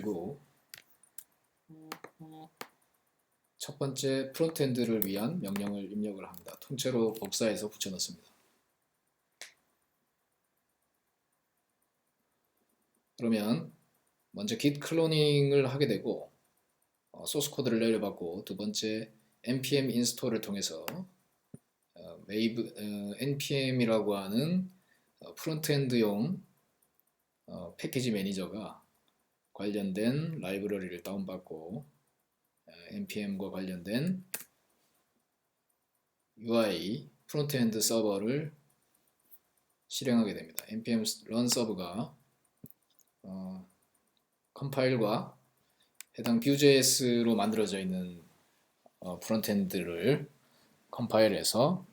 후 첫 번째 프론트엔드를 위한 명령을 입력을 합니다. 통째로 복사해서 붙여넣습니다. 그러면 먼저 git 클로닝을 하게 되고 소스 코드를 내려받고 두 번째 npm 인스톨을 통해서 npm이라고 하는 프론트엔드용 패키지 매니저가 관련된 라이브러리를 다운받고 npm과 관련된 UI 프론트엔드 서버를 실행하게 됩니다. npm run 서버가 컴파일과 해당 Vue.js로 만들어져 있는 프론트엔드를 컴파일해서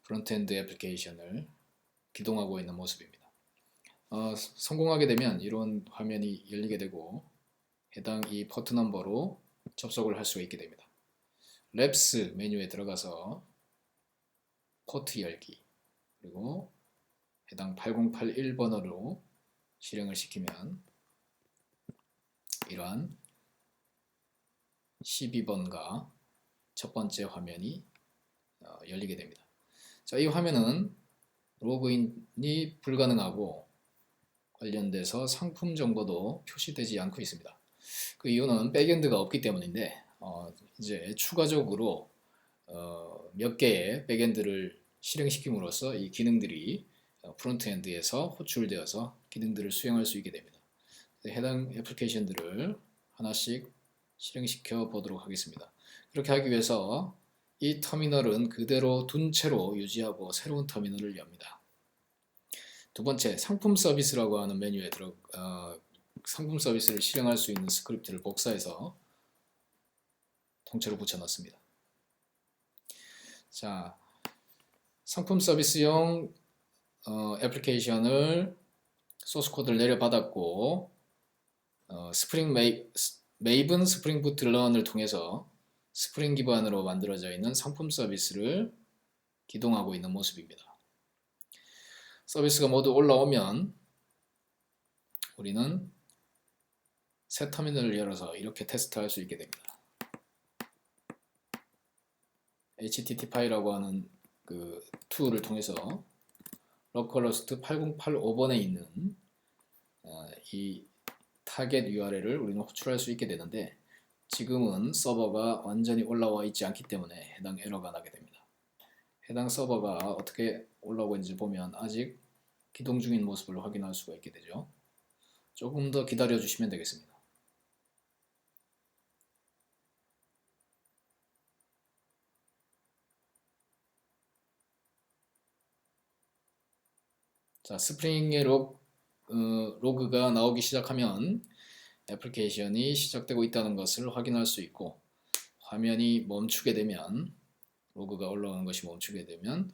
프론트엔드 애플리케이션을 기동하고 있는 모습입니다. 성공하게 되면 이런 화면이 열리게 되고 해당 이 포트 넘버로 접속을 할 수가 있게 됩니다. 랩스 메뉴에 들어가서 포트 열기 그리고 해당 8081번호로 실행을 시키면 이러한 12번가 첫 번째 화면이 열리게 됩니다. 자, 이 화면은 로그인이 불가능하고 관련돼서 상품 정보도 표시되지 않고 있습니다. 그 이유는 백엔드가 없기 때문인데 이제 추가적으로 몇 개의 백엔드를 실행시킴으로써 이 기능들이 프론트엔드에서 호출되어서 기능들을 수행할 수 있게 됩니다. 해당 애플리케이션들을 하나씩 실행시켜 보도록 하겠습니다. 그렇게 하기 위해서 이 터미널은 그대로 둔 채로 유지하고 새로운 터미널을 엽니다. 두 번째, 상품 서비스라고 하는 메뉴에 상품 서비스를 실행할 수 있는 스크립트를 복사해서 통째로 붙여넣습니다. 자, 상품 서비스용 애플리케이션을 소스 코드를 내려받았고 메이븐 스프링 부트 런을 통해서 스프링 기반으로 만들어져 있는 상품 서비스를 기동하고 있는 모습입니다. 서비스가 모두 올라오면 우리는 새 터미널을 열어서 이렇게 테스트할 수 있게 됩니다. http라고 하는 그 툴을 통해서 localhost 8085번에 있는 이 타겟 URL을 우리는 호출할 수 있게 되는데 지금은 서버가 완전히 올라와 있지 않기 때문에 해당 에러가 나게 됩니다. 해당 서버가 어떻게 올라오고 있는지 보면 아직 기동 중인 모습을 확인할 수가 있게 되죠. 조금 더 기다려 주시면 되겠습니다. 자, 스프링의 로그가 나오기 시작하면 애플리케이션이 시작되고 있다는 것을 확인할 수 있고 화면이 멈추게 되면 로그가 올라오는 것이 멈추게 되면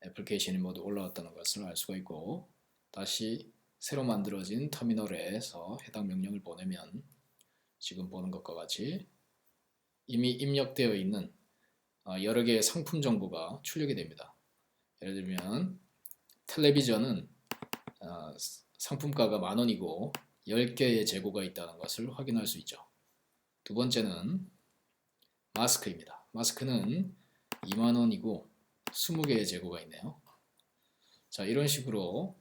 애플리케이션이 모두 올라왔다는 것을 알 수가 있고 다시 새로 만들어진 터미널에서 해당 명령을 보내면 지금 보는 것과 같이 이미 입력되어 있는 여러 개의 상품 정보가 출력이 됩니다. 예를 들면 텔레비전은 상품가가 10,000원이고 10개의 재고가 있다는 것을 확인할 수 있죠. 두 번째는 마스크입니다. 마스크는 20,000원이고 20개의 재고가 있네요. 자, 이런 식으로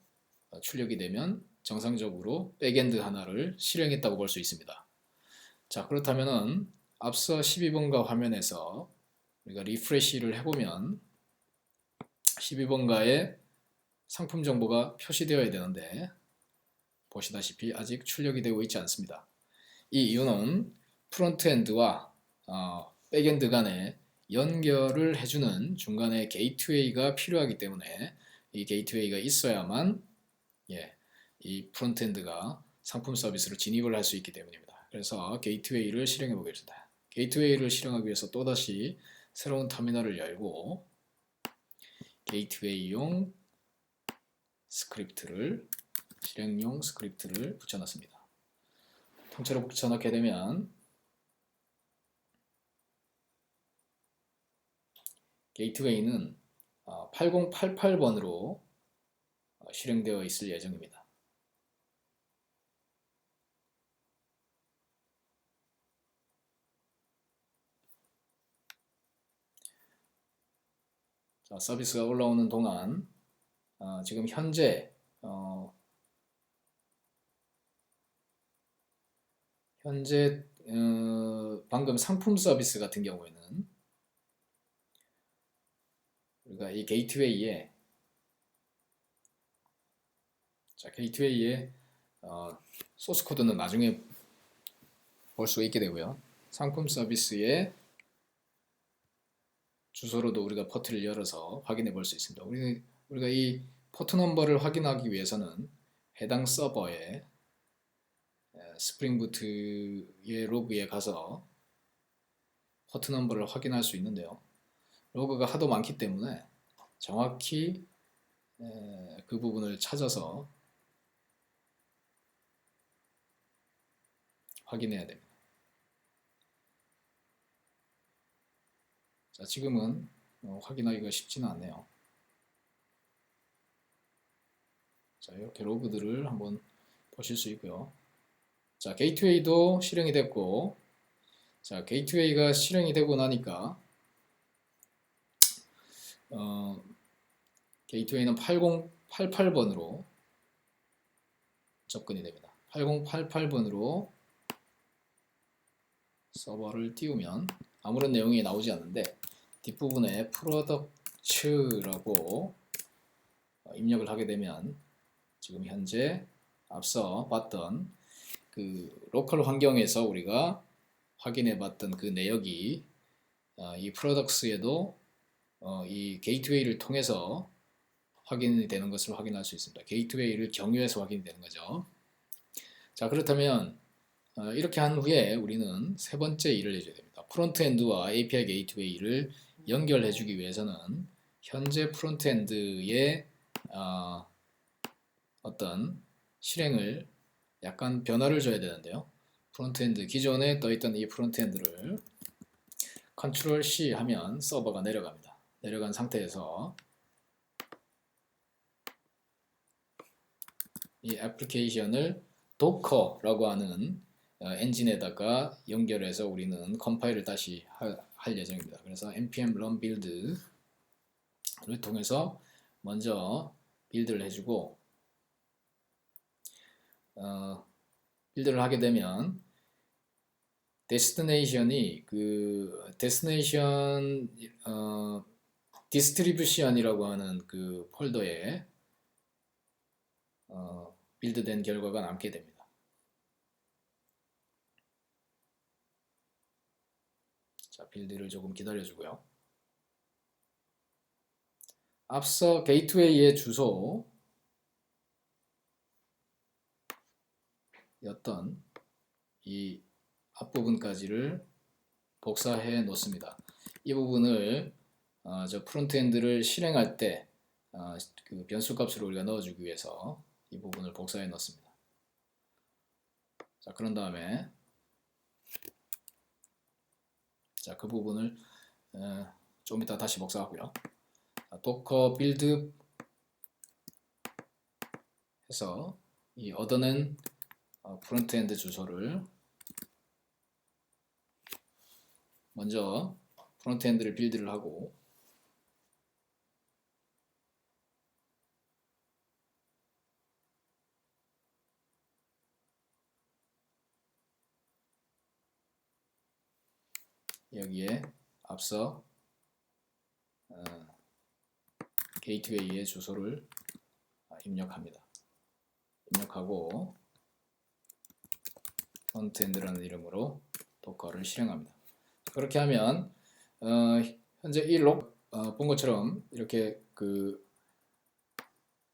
출력이 되면 정상적으로 백엔드 하나를 실행했다고 볼 수 있습니다. 자, 그렇다면은 앞서 12번가 화면에서 우리가 리프레시를 해보면 12번가에 상품 정보가 표시되어야 되는데 보시다시피 아직 출력이 되고 있지 않습니다. 이 이유는 프론트엔드와 백엔드 간에 연결을 해주는 중간에 게이트웨이가 필요하기 때문에 이 게이트웨이가 있어야만 이 프론트엔드가 상품 서비스를 진입을 할 수 있기 때문입니다. 그래서 게이트웨이를 실행해 보겠습니다. 게이트웨이를 실행하기 위해서 또다시 새로운 터미널을 열고 게이트웨이용 스크립트를 실행용 스크립트를 붙여넣습니다. 통째로 붙여넣게 되면 게이트웨이는 8088번으로 실행되어 있을 예정입니다. 자, 서비스가 올라오는 동안 지금 현재 방금 상품 서비스 같은 경우에는 우리가 이 게이트웨이에 소스 코드는 나중에 볼 수 있게 되고요. 상품 서비스의 주소로도 우리가 포트를 열어서 확인해 볼 수 있습니다. 우리가 이 포트 넘버를 확인하기 위해서는 해당 서버에 스프링부트의 로그에 가서 포트 넘버를 확인할 수 있는데요. 로그가 하도 많기 때문에 정확히 그 부분을 찾아서 확인해야 됩니다. 자, 지금은 확인하기가 쉽지는 않네요. 자, 이렇게 로그들을 한번 보실 수 있고요. 자, 게이트웨이도 실행이 됐고, 자, 게이트웨이가 실행이 되고 나니까 게이트웨이는 8088번으로 접근이 됩니다. 8088번으로 서버를 띄우면 아무런 내용이 나오지 않는데 뒷부분에 프로덕츠라고 입력을 하게 되면 지금 현재 앞서 봤던 그 로컬 환경에서 우리가 확인해 봤던 그 내역이 이 프로덕스에도 이 게이트웨이를 통해서 확인이 되는 것을 확인할 수 있습니다. 게이트웨이를 경유해서 확인이 되는 거죠. 자, 그렇다면 이렇게 한 후에 우리는 세 번째 일을 해줘야 됩니다. 프론트엔드와 API 게이트웨이를 연결해 주기 위해서는 현재 프론트엔드의 어떤 실행을 약간 변화를 줘야 되는데요. 프론트엔드, 기존에 떠있던 이 프론트엔드를 컨트롤 C 하면 서버가 내려갑니다. 내려간 상태에서 이 애플리케이션을 도커라고 하는 엔진에다가 연결해서 우리는 컴파일을 다시 할 예정입니다. 그래서 npm run build를 통해서 먼저 빌드를 해주고 빌드를 하게 되면 데스티네이션이 그 데스티네이션 디스트리뷰션이라고 하는 그 폴더에 빌드된 결과가 남게 됩니다. 자, 빌드를 조금 기다려주고요. 앞서 게이트웨이의 주소였던 이 앞부분까지를 복사해 놓습니다. 이 부분을 저 프론트엔드를 실행할 때 그 변수값으로 우리가 넣어주기 위해서 이 부분을 복사해 놓습니다. 자, 그런 다음에 자, 그 부분을 좀 이따 다시 복사하고요. 도커 빌드 해서 이 얻어낸 프론트엔드 주소를 먼저 프론트엔드를 빌드를 하고 여기에 앞서 게이트웨이의 주소를 입력합니다. 입력하고 프론트엔드라는 이름으로 도커를 실행합니다. 그렇게 하면 현재 이 본 것처럼 이렇게 그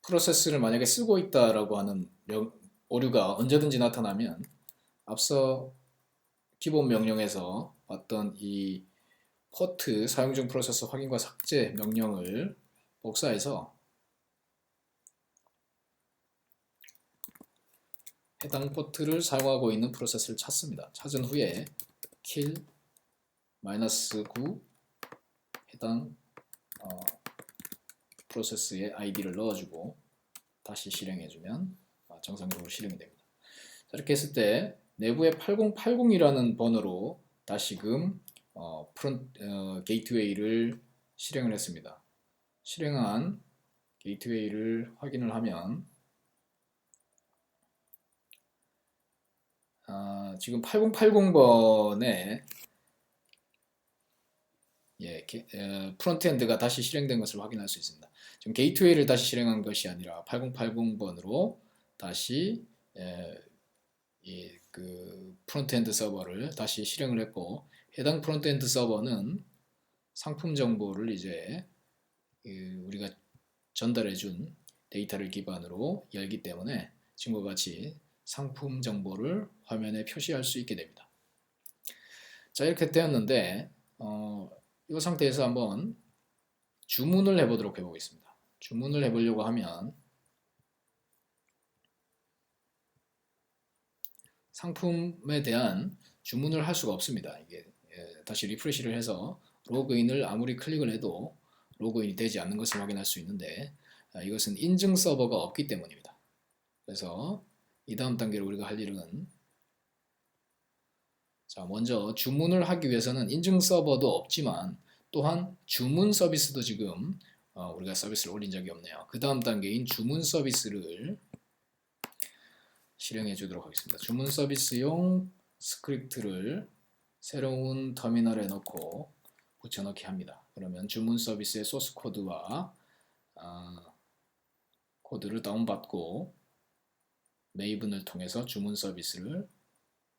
프로세스를 만약에 쓰고 있다라고 하는 오류가 언제든지 나타나면 앞서 기본 명령에서 봤던 이 포트 사용 중 프로세스 확인과 삭제 명령을 복사해서 해당 포트를 사용하고 있는 프로세스를 찾습니다. 찾은 후에 kill -9 해당 프로세스의 아이디를 넣어주고 다시 실행해주면 정상적으로 실행이 됩니다. 자, 이렇게 했을 때 내부에 8080이라는 번호로 다시금 게이트웨이를 실행을 했습니다. 실행한 게이트웨이를 확인을 하면 지금 8080번에 프론트엔드가 다시 실행된 것을 확인할 수 있습니다. 지금 게이트웨이를 다시 실행한 것이 아니라 8080번으로 다시 그 프론트엔드 서버를 다시 실행을 했고, 해당 프론트엔드 서버는 상품 정보를 이제 우리가 전달해준 데이터를 기반으로 열기 때문에 지금과 같이 상품 정보를 화면에 표시할 수 있게 됩니다. 자, 이렇게 되었는데 이 상태에서 한번 주문을 해보도록 해보겠습니다. 주문을 해보려고 하면 상품에 대한 주문을 할 수가 없습니다. 이게 다시 리프레시를 해서 로그인을 아무리 클릭을 해도 로그인이 되지 않는 것을 확인할 수 있는데 이것은 인증 서버가 없기 때문입니다. 그래서 이 다음 단계로 우리가 할 일은, 자, 먼저 주문을 하기 위해서는 인증 서버도 없지만 또한 주문 서비스도 지금 우리가 서비스를 올린 적이 없네요. 그 다음 단계인 주문 서비스를 실행해 주도록 하겠습니다. 주문 서비스용 스크립트를 새로운 터미널에 넣고 붙여넣기 합니다. 그러면 주문 서비스의 소스 코드와 코드를 다운받고 메이븐을 통해서 주문 서비스를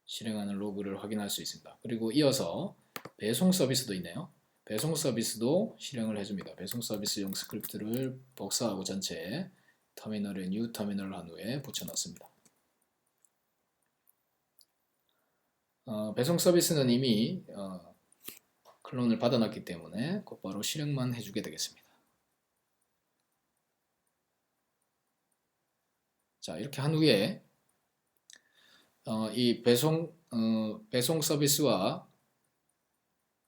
실행하는 로그를 확인할 수 있습니다. 그리고 이어서 배송 서비스도 있네요. 배송 서비스도 실행을 해줍니다. 배송 서비스용 스크립트를 복사하고 전체 터미널에 뉴 터미널을 한 후에 붙여넣습니다. 배송 서비스는 이미 클론을 받아놨기 때문에 곧바로 실행만 해주게 되겠습니다. 자, 이렇게 한 후에 이 배송 서비스와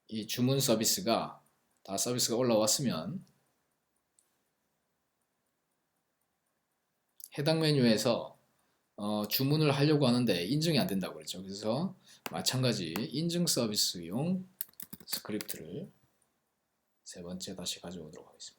이 주문 서비스가 다 서비스가 올라왔으면 해당 메뉴에서 주문을 하려고 하는데 인증이 안 된다고 그랬죠. 그래서 마찬가지 인증 서비스용 스크립트를 세 번째 다시 가져오도록 하겠습니다.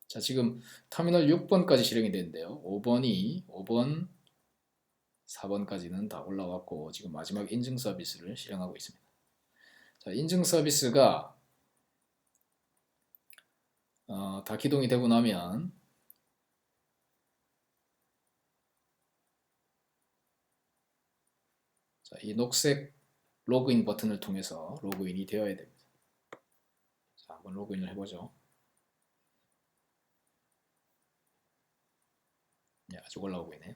자, 지금 터미널 6번까지 실행이 되는데요. 5번, 4번까지는 다 올라왔고 지금 마지막 인증 서비스를 실행하고 있습니다. 자, 인증 서비스가 다 기동이 되고 나면 자, 이 녹색 로그인 버튼을 통해서 로그인이 되어야 됩니다. 자, 한번 로그인을 해보죠. 네, 아직 올라오고 있네요.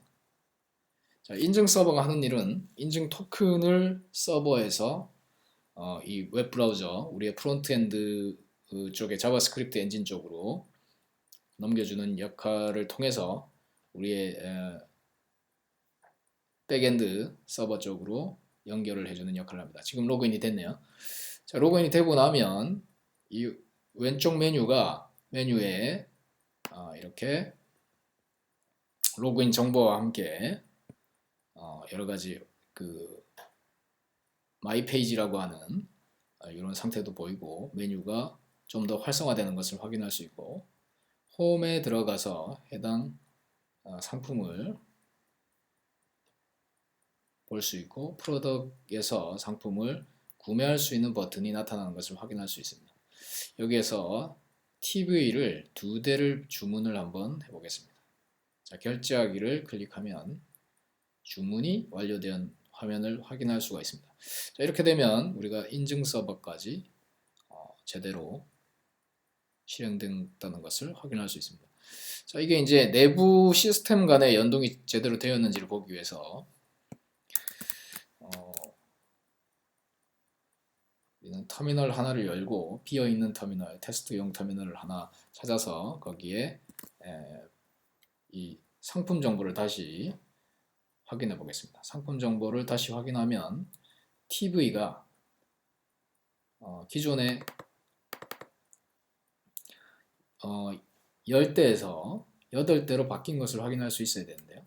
자, 인증 서버가 하는 일은 인증 토큰을 서버에서 이 웹브라우저, 우리의 프론트엔드 쪽의 자바스크립트 엔진 쪽으로 넘겨주는 역할을 통해서 우리의 백엔드 서버 쪽으로 연결을 해주는 역할을 합니다. 지금 로그인이 됐네요. 자, 로그인이 되고 나면 이 왼쪽 메뉴에 이렇게 로그인 정보와 함께 여러 가지 그 마이 페이지라고 하는 이런 상태도 보이고 메뉴가 좀 더 활성화되는 것을 확인할 수 있고, 홈에 들어가서 해당 상품을 볼 수 있고 프로덕트에서 상품을 구매할 수 있는 버튼이 나타나는 것을 확인할 수 있습니다. 여기에서 TV를 2대를 주문을 한번 해보겠습니다. 자, 결제하기를 클릭하면 주문이 완료된 화면을 확인할 수가 있습니다. 자, 이렇게 되면 우리가 인증 서버까지 제대로 실행됐다는 것을 확인할 수 있습니다. 자, 이게 이제 내부 시스템 간의 연동이 제대로 되었는지를 보기 위해서 우리는 터미널 하나를 열고 비어있는 터미널, 테스트용 터미널을 하나 찾아서 거기에 이 상품 정보를 다시 확인해 보겠습니다. 상품 정보를 다시 확인하면 TV가 기존의 10대에서 8대로 바뀐 것을 확인할 수 있어야 되는데요.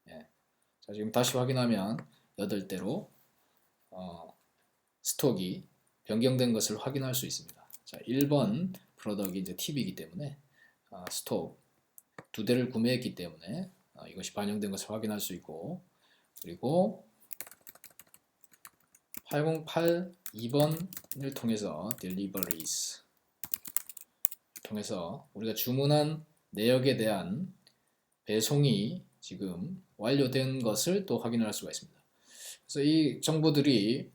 예. 자, 지금 다시 확인하면 8대로 스톡이 변경된 것을 확인할 수 있습니다. 자, 1번 프로덕이 이제 팁이기 때문에 스톡 2대를 구매했기 때문에 이것이 반영된 것을 확인할 수 있고, 그리고 8082번을 통해서 deliveries 통해서 우리가 주문한 내역에 대한 배송이 지금 완료된 것을 또 확인할 수가 있습니다. 그래서 이 정보들이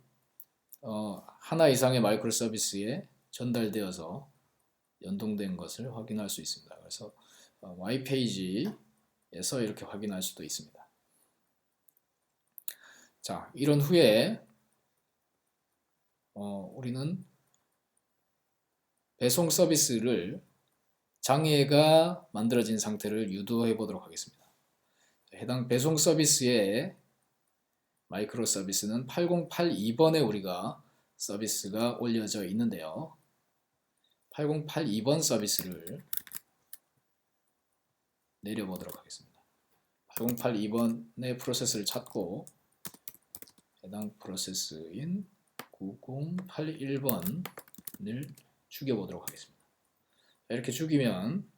하나 이상의 마이크로 서비스에 전달되어서 연동된 것을 확인할 수 있습니다. 그래서 Y 페이지에서 이렇게 확인할 수도 있습니다. 자, 이런 후에 우리는 배송 서비스를 장애가 만들어진 상태를 유도해 보도록 하겠습니다. 해당 배송 서비스의 마이크로 서비스는 8082번에 우리가 서비스가 올려져 있는데요. 8082번 서비스를 내려보도록 하겠습니다. 8082번의 프로세스를 찾고 해당 프로세스인 9081번을 죽여보도록 하겠습니다. 이렇게 죽이면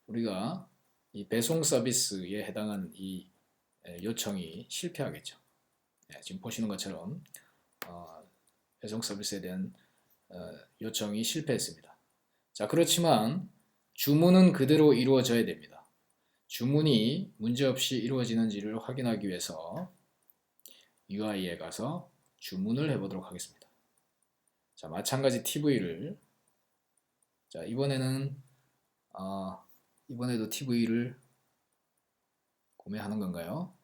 우리가 이 배송 서비스에 해당한 이 요청이 실패하겠죠. 지금 보시는 것처럼 배송 서비스에 대한 요청이 실패했습니다. 자, 그렇지만 주문은 그대로 이루어져야 됩니다. 주문이 문제없이 이루어지는지를 확인하기 위해서 UI에 가서 주문을 해보도록 하겠습니다. 자, 마찬가지 TV를 자, 이번에도 TV를 구매하는 건가요?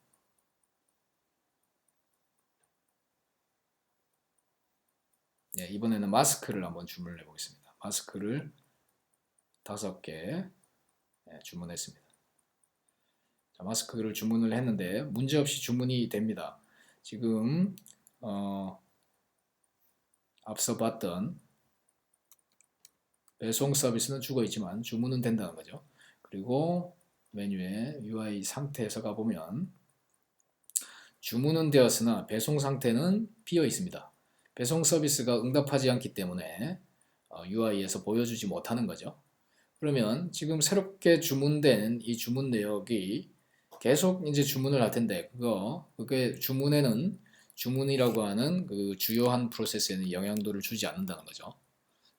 네, 이번에는 마스크를 한번 주문을 해보겠습니다. 마스크를 5개 주문했습니다. 자, 마스크를 주문을 했는데 문제없이 주문이 됩니다. 지금 앞서 봤던 배송 서비스는 죽어 있지만 주문은 된다는 거죠. 그리고 메뉴에 UI 상태에서 가보면 주문은 되었으나 배송 상태는 비어 있습니다. 배송 서비스가 응답하지 않기 때문에 UI에서 보여주지 못하는 거죠. 그러면 지금 새롭게 주문된 이 주문 내역이 계속 이제 주문을 할 텐데 그게 주문이라고 하는 그 주요한 프로세스에는 영향도를 주지 않는다는 거죠.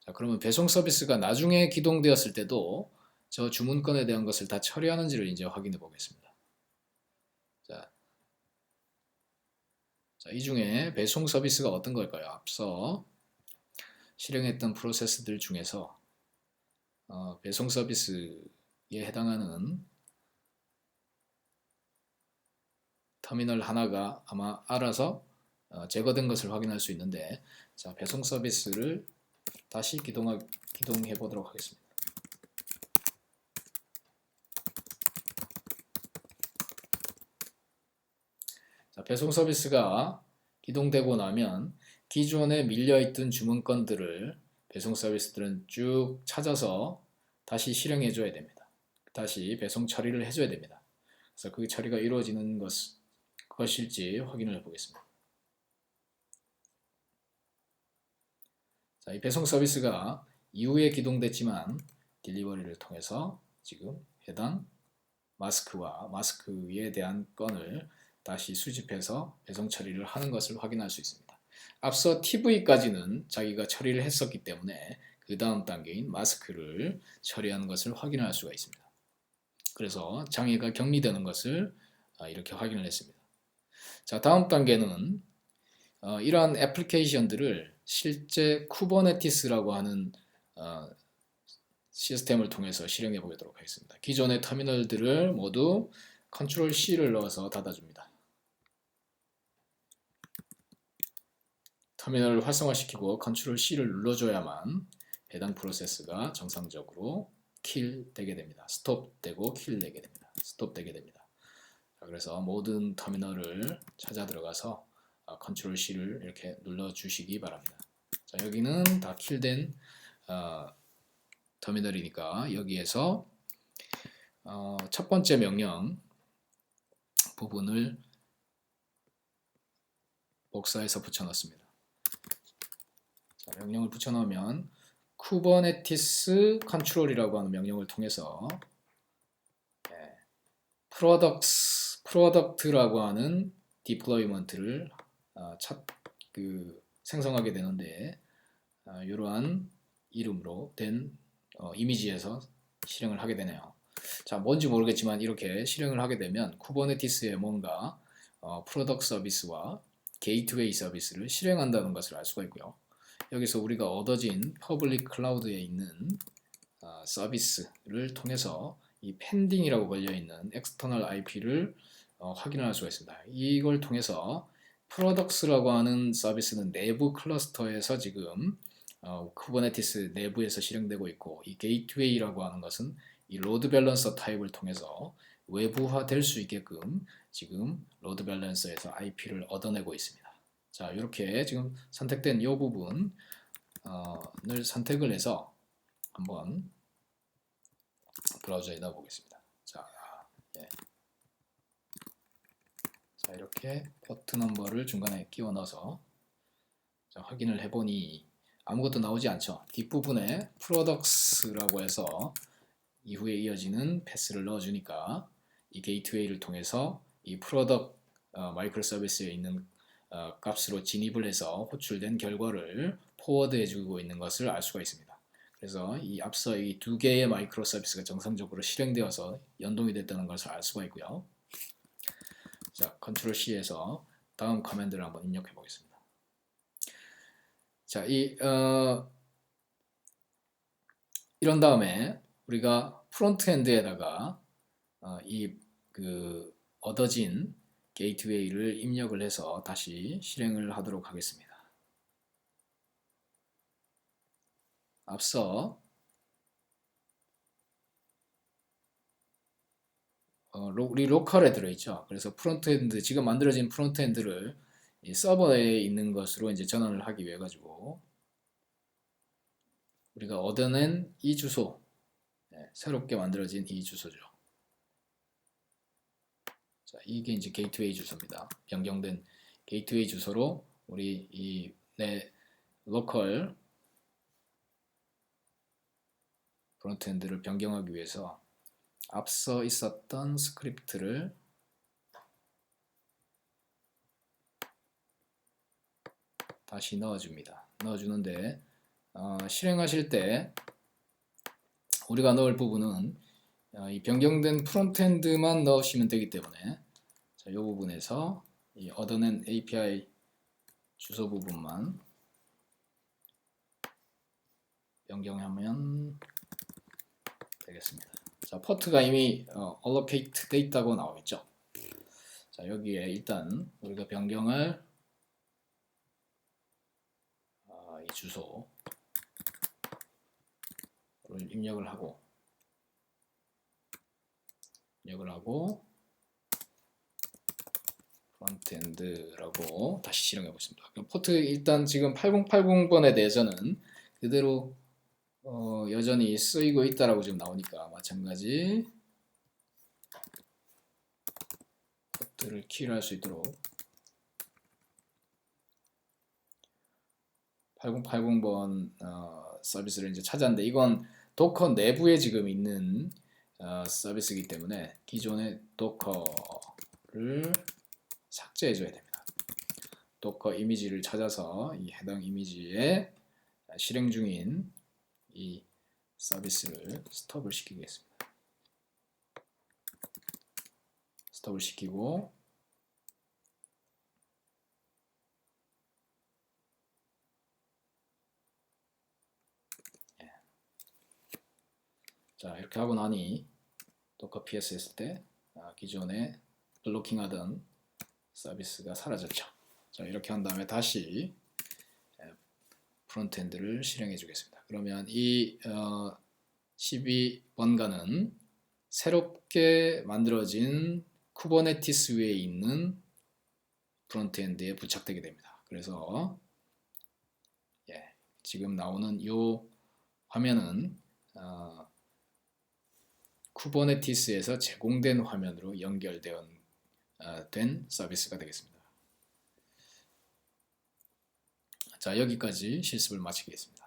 자, 그러면 배송 서비스가 나중에 기동되었을 때도 저 주문건에 대한 것을 다 처리하는지를 이제 확인해 보겠습니다. 자, 이 중에 배송 서비스가 어떤 걸까요? 앞서 실행했던 프로세스들 중에서 배송 서비스에 해당하는 터미널 하나가 아마 알아서 제거된 것을 확인할 수 있는데, 자, 배송 서비스를 다시 기동해 보도록 하겠습니다. 자, 배송 서비스가 기동되고 나면 기존에 밀려있던 주문건들을 배송 서비스들은 쭉 찾아서 다시 실행해 줘야 됩니다. 다시 배송 처리를 해줘야 됩니다. 그래서 그 처리가 이루어지는 것일지 확인을 해보겠습니다. 자, 이 배송 서비스가 이후에 기동됐지만 딜리버리를 통해서 지금 해당 마스크와 마스크에 대한 건을 다시 수집해서 배송 처리를 하는 것을 확인할 수 있습니다. 앞서 TV까지는 자기가 처리를 했었기 때문에 그 다음 단계인 마스크를 처리하는 것을 확인할 수가 있습니다. 그래서 장애가 격리되는 것을 이렇게 확인을 했습니다. 자, 다음 단계는 이러한 애플리케이션들을 실제 쿠버네티스라고 하는 시스템을 통해서 실행해 보도록 하겠습니다. 기존의 터미널들을 모두 컨트롤 C를 넣어서 닫아줍니다. 터미널을 활성화시키고 컨트롤 C를 눌러줘야만 해당 프로세스가 정상적으로 킬 되게 됩니다. 스톱 되고 킬 되게 됩니다. 스톱 되게 됩니다. 자, 그래서 모든 터미널을 찾아 들어가서 컨트롤 C를 이렇게 눌러 주시기 바랍니다. 자, 여기는 다 킬된 터미널이니까 여기에서 첫 번째 명령 부분을 복사해서 붙여넣습니다. 자, 명령을 붙여넣으면 쿠버네티스 컨트롤이라고 하는 명령을 통해서 프로덕트라고 하는 디플로이먼트를 생성하게 되는데 이러한 이름으로 된 이미지에서 실행을 하게 되네요. 자, 뭔지 모르겠지만 이렇게 실행을 하게 되면 쿠버네티스에 뭔가 프로덕트 서비스와 게이트웨이 서비스를 실행한다는 것을 알 수가 있고요. 여기서 우리가 얻어진 퍼블릭 클라우드에 있는 서비스를 통해서 이 펜딩이라고 걸려있는 엑스터널 IP를 확인할 수가 있습니다. 이걸 통해서 프로덕스라고 하는 서비스는 내부 클러스터에서 지금 쿠버네티스 내부에서 실행되고 있고, 이 게이트웨이라고 하는 것은 이 로드 밸런서 타입을 통해서 외부화될 수 있게끔 지금 로드 밸런서에서 IP를 얻어내고 있습니다. 자, 이렇게 지금 선택된 이 부분을 선택을 해서 한번 브라우저에 넣어보겠습니다. 자, 자, 이렇게 포트 넘버를 중간에 끼워 넣어서 자, 확인을 해보니 아무것도 나오지 않죠. 뒷부분에 프로덕스라고 해서 이후에 이어지는 패스를 넣어주니까 이 게이트웨이를 통해서 이 프로덕트 마이크로 서비스에 있는 값으로 진입을 해서 호출된 결과를 포워드해주고 있는 것을 알 수가 있습니다. 그래서 이 앞서 이 두 개의 마이크로 서비스가 정상적으로 실행되어서 연동이 됐다는 것을 알 수가 있고요. 자, 컨트롤 C에서 다음 커맨드를 한번 입력해 보겠습니다. 자, 이런 다음에 우리가 프론트엔드에다가 얻어진 게이트웨이를 입력을 해서 다시 실행을 하도록 하겠습니다. 앞서 우리 로컬에 들어있죠. 그래서 프론트엔드, 지금 만들어진 프론트엔드를 이 서버에 있는 것으로 이제 전환을 하기 위해 가지고 우리가 얻어낸 이 주소, 새롭게 만들어진 이 주소죠. 자, 이게 이제 게이트웨이 주소입니다. 변경된 게이트웨이 주소로 우리 내 로컬 프론트엔드를 변경하기 위해서 앞서 있었던 스크립트를 다시 넣어줍니다. 넣어주는데 실행하실 때 우리가 넣을 부분은 이 변경된 프론트엔드만 넣으시면 되기 때문에 자, 이 부분에서 이 얻어낸 API 주소 부분만 변경하면 되겠습니다. 자, 포트가 이미 allocate 돼 있다고 나와 있죠. 자, 여기에 일단 우리가 변경할 이 주소를 입력을 하고 프론트엔드라고 다시 실행해 보겠습니다. 포트 일단 지금 8080번에 대해서는 그대로 여전히 쓰이고 있다라고 지금 나오니까 마찬가지 포트를 키를 할 수 있도록 8080번 서비스를 이제 찾았는데 이건 도커 내부에 지금 있는 서비스이기 때문에 기존의 도커를 삭제해 줘야 됩니다. 도커 이미지를 찾아서 이 해당 이미지에 실행 중인 이 서비스를 스톱을 시키겠습니다. 스톱을 시키고 자, 이렇게 하고 나니 도커 ps 했을 때 기존에 블로킹하던 서비스가 사라졌죠. 자, 이렇게 한 다음에 다시 프론트엔드를 실행해 주겠습니다. 그러면 이 12번가는 새롭게 만들어진 쿠버네티스 위에 있는 프론트엔드에 부착되게 됩니다. 그래서 지금 나오는 이 화면은 쿠버네티스에서 제공된 화면으로 연결된 서비스가 되겠습니다. 자, 여기까지 실습을 마치겠습니다.